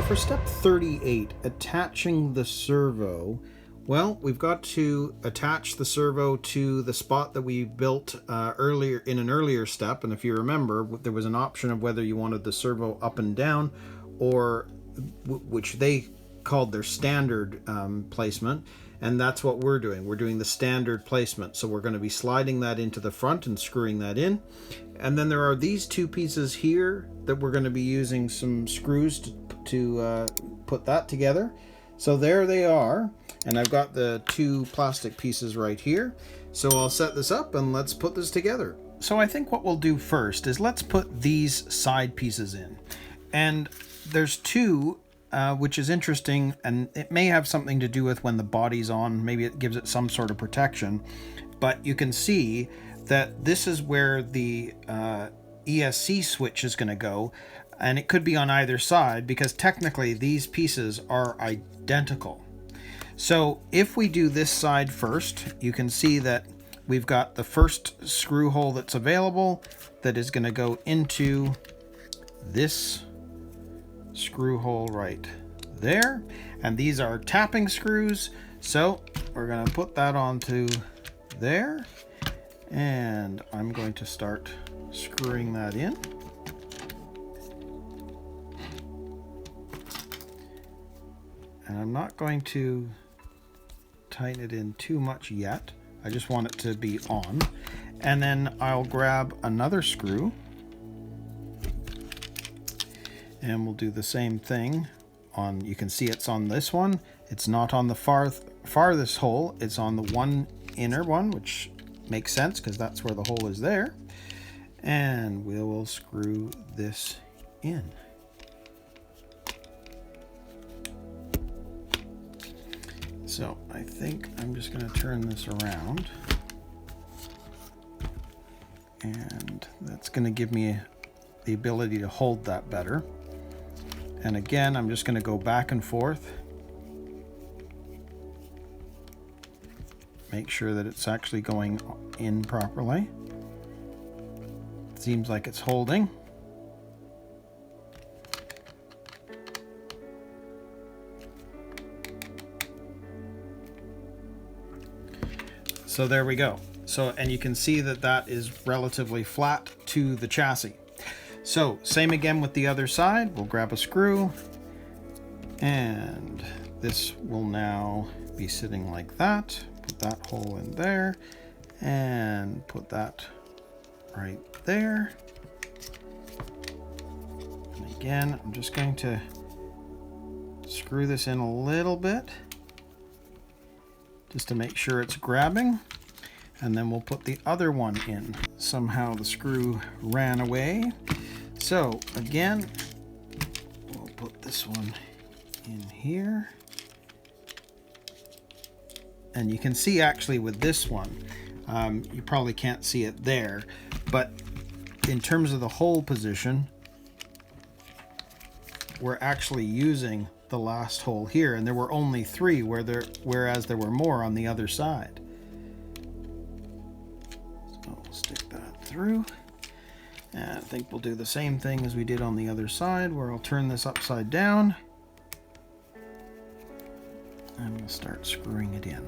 for step 38, attaching the servo, well, we've got to attach the servo to the spot that we built earlier in an earlier step. And if you remember, there was an option of whether you wanted the servo up and down, or which they called their standard placement. And that's what we're doing. We're doing the standard placement. So we're going to be sliding that into the front and screwing that in. And then there are these two pieces here that we're going to be using some screws to put that together. So there they are. And I've got the two plastic pieces right here. So I'll set this up and let's put this together. So I think what we'll do first is let's put these side pieces in. And there's two, which is interesting, and it may have something to do with when the body's on. Maybe it gives it some sort of protection. But you can see that this is where the ESC switch is going to go, and it could be on either side because technically these pieces are identical. So if we do this side first, you can see that we've got the first screw hole that's available that is going to go into this screw hole right there, and these are tapping screws, so we're going to put that onto there, and I'm going to start screwing that in. And I'm not going to tighten it in too much yet. I just want it to be on. And then I'll grab another screw and we'll do the same thing on, you can see it's on this one. It's not on the farthest hole. It's on the one inner one, which makes sense because that's where the hole is there. And we will screw this in. So I think I'm just going to turn this around, and that's going to give me the ability to hold that better. And again, I'm just going to go back and forth, make sure that it's actually going in properly. It seems like it's holding. So there we go. So, and you can see that that is relatively flat to the chassis. So same again with the other side. We'll grab a screw, and this will now be sitting like that. Put that hole in there and put that right there. And again, I'm just going to screw this in a little bit just to make sure it's grabbing, and then we'll put the other one in. Somehow the screw ran away. So again, we'll put this one in here. And you can see actually with this one, you probably can't see it there, but in terms of the hole position, we're actually using the last hole here, and there were only 3 whereas there were more on the other side. So we'll stick that through, and I think we'll do the same thing as we did on the other side, where I'll turn this upside down and we'll start screwing it in.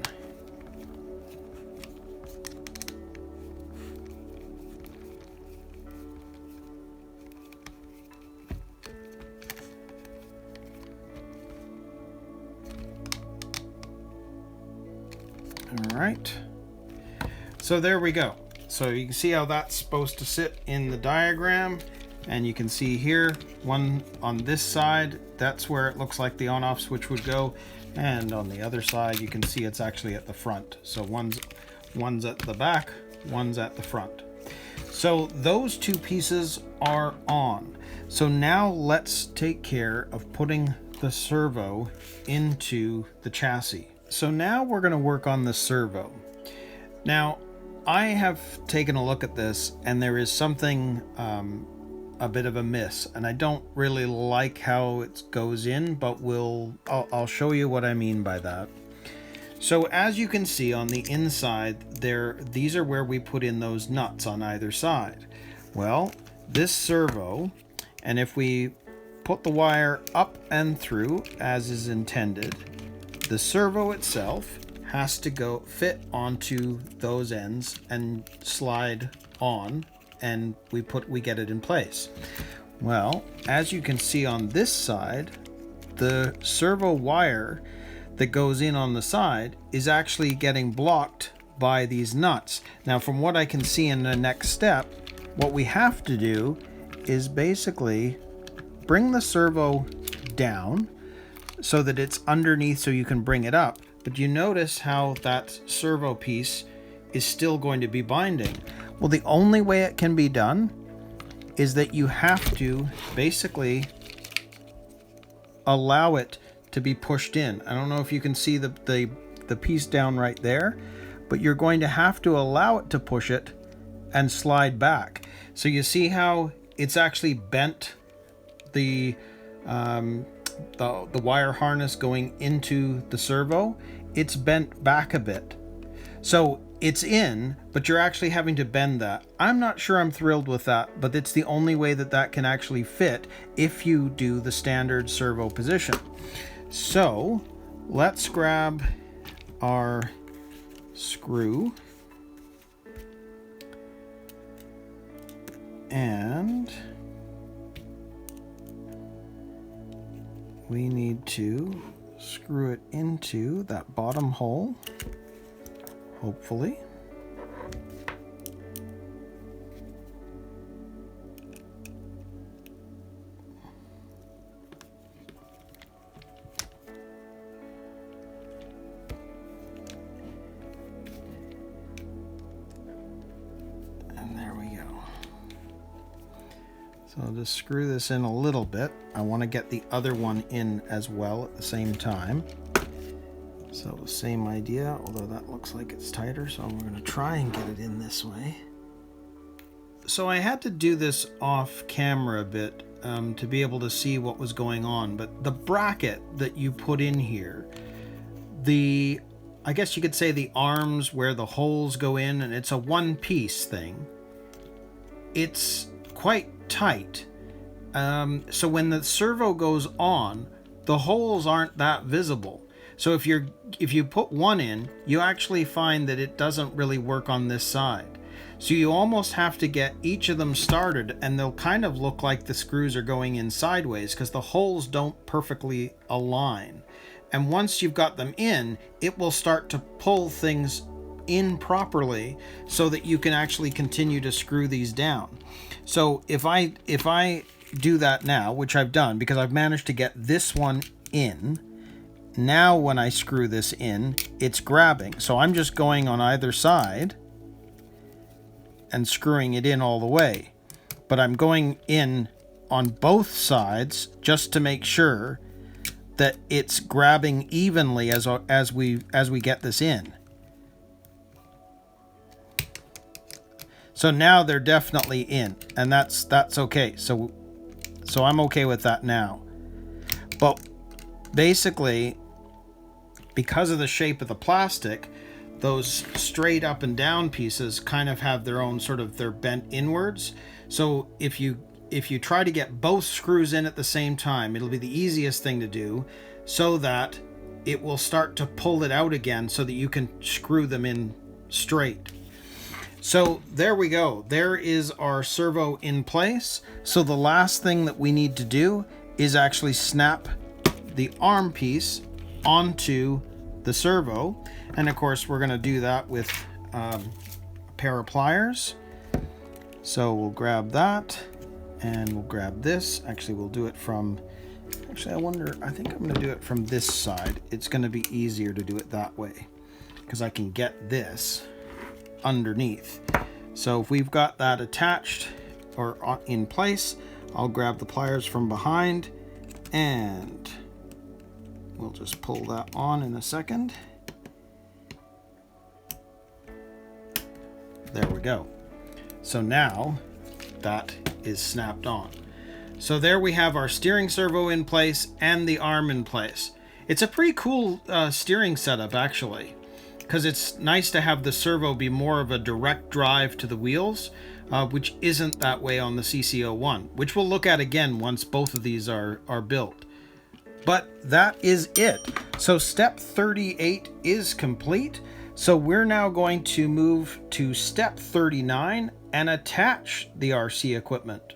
All right, so there we go. So you can see how that's supposed to sit in the diagram, and you can see here, one on this side, that's where it looks like the on-off switch would go, and on the other side you can see it's actually at the front. So one's at the back, one's at the front. So those two pieces are on. So now let's take care of putting the servo into the chassis. So now we're going to work on the servo. Now, I have taken a look at this, and there is something a bit of a miss, and I don't really like how it goes in, but I'll show you what I mean by that. So as you can see on the inside there, these are where we put in those nuts on either side. Well, this servo, and if we put the wire up and through as is intended, the servo itself has to go fit onto those ends and slide on, and we get it in place. Well, as you can see on this side, the servo wire that goes in on the side is actually getting blocked by these nuts. Now, from what I can see in the next step, what we have to do is basically bring the servo down so that it's underneath so you can bring it up. But you notice how that servo piece is still going to be binding. Well, the only way it can be done is that you have to basically allow it to be pushed in. I don't know if you can see the piece down right there, but you're going to have to allow it to push it and slide back. So you see how it's actually bent the wire harness going into the servo. It's bent back a bit. So it's in, but you're actually having to bend that. I'm not sure I'm thrilled with that, but it's the only way that can actually fit if you do the standard servo position. So let's grab our screw and we need to screw it into that bottom hole, hopefully. And there we go. So I'll just screw this in a little bit. I want to get the other one in as well at the same time. So same idea, although that looks like it's tighter, so we're going to try and get it in this way. So I had to do this off camera a bit to be able to see what was going on, but the bracket that you put in here, I guess you could say the arms where the holes go in, and it's a one-piece thing. It's quite tight. So when the servo goes on, the holes aren't that visible. So if you put one in, you actually find that it doesn't really work on this side. So you almost have to get each of them started, and they'll kind of look like the screws are going in sideways because the holes don't perfectly align. And once you've got them in, it will start to pull things in properly so that you can actually continue to screw these down. So if I do that now, which I've done because I've managed to get this one in, now when I screw this in, it's grabbing. So I'm just going on either side and screwing it in all the way. But I'm going in on both sides just to make sure that it's grabbing evenly as we get this in. So now they're definitely in, and that's okay. So I'm okay with that now. But basically, because of the shape of the plastic, those straight up and down pieces kind of have their own they're bent inwards. So if you try to get both screws in at the same time, it'll be the easiest thing to do so that it will start to pull it out again so that you can screw them in straight. So there we go. There is our servo in place. So the last thing that we need to do is actually snap the arm piece onto the servo. And of course, we're going to do that with a pair of pliers. So we'll grab that and we'll grab this. Actually, we'll do it from, I think I'm going to do it from this side. It's going to be easier to do it that way because I can get this underneath. So if we've got that attached or in place, I'll grab the pliers from behind and we'll just pull that on in a second. There we go. So now that is snapped on. So there we have our steering servo in place and the arm in place. It's a pretty cool steering setup actually, because it's nice to have the servo be more of a direct drive to the wheels, which isn't that way on the CC01, which we'll look at again once both of these are built. But that is it. So step 38 is complete. So we're now going to move to step 39 and attach the RC equipment.